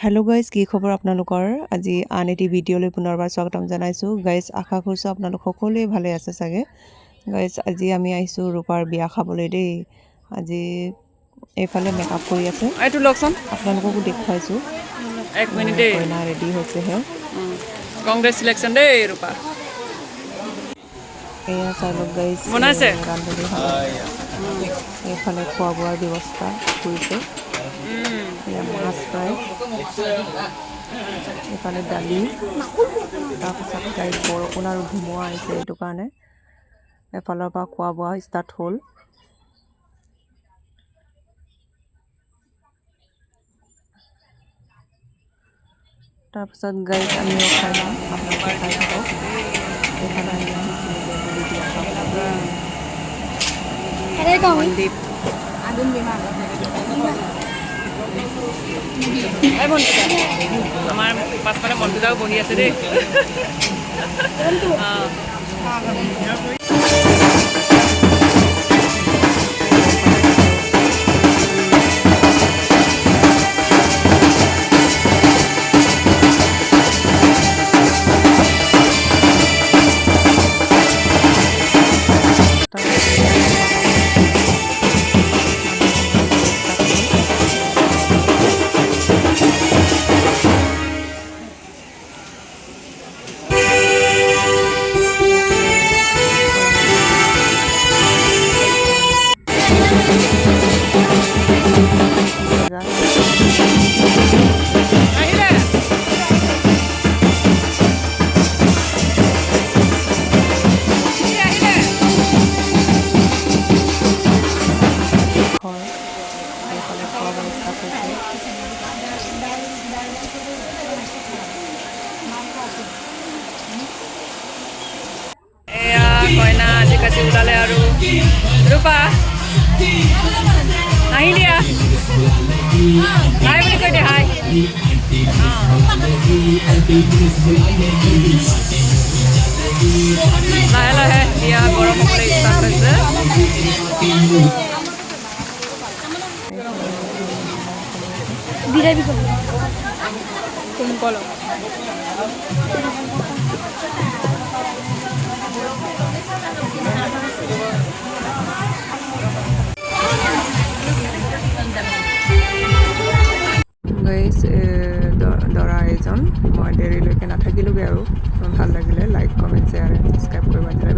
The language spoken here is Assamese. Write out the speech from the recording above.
হেল্ল' গাইজ, কি খবৰ আপোনালোকৰ? আজি আন এটি ভিডিঅ'লৈ পুনৰবাৰ স্বাগতম জনাইছোঁ। গাইজ, আশা কৰিছোঁ আপোনালোক সকলোৱে ভালে আছে চাগে। গাইজ, আজি আমি আহিছোঁ ৰূপাৰ বিয়া খাবলৈ দেই। আজি এইফালে মেকআপ কৰি আছে, এইটো লওকচোন আপোনালোককো দেখুৱাইছোঁ। এক মিনিট দেই। কইনা ৰেডি হৈছেহে। কংগ্ৰেচুলেশ্যন দেই ৰূপা। এয়া চাই লওক গাইজ, বনাইছে ৰান্ধনীশালত এইফালে খোৱা বোৱাৰ ব্যৱস্থা কৰিছে। এয়া মাছ ফ্ৰাই, এইফালে দালি, তাৰপিছত গাড়ীত বৰষুণ আৰু ধুমুহা আহিছে, এইটো কাৰণে এফালৰ পৰা খোৱা বোৱা ষ্টাৰ্ট হ'ল। তাৰপিছত গাড়ীত আমিও খাই লওঁ, আপোনালোকে চাই থাকক। এইফালে আমি আহিছিলোঁ বেংগলী বিয়া খাবলৈ। মনদীপ আমাৰ পাছফালে মন্দিৰাও বহি আছে দেই। আহিলে এইফালে খোৱা বোৱা ষ্টাৰ্ট হৈছে। এয়া কইনা আজি কাটি ওলালে আৰু ৰূপা হাঁহি দিয়া, হাই বুলি কৈ দিয়া, হাই। লাহে লাহে বিয়া গৰম হ'বলৈ ষ্টাৰ্ট হৈছে। কোমল গাইজ, দৰা এজন, মই দেৰিলৈকে নাথাকিলোগৈ আৰু ভাল লাগিলে। Like, comment, share and subscribe কৰিব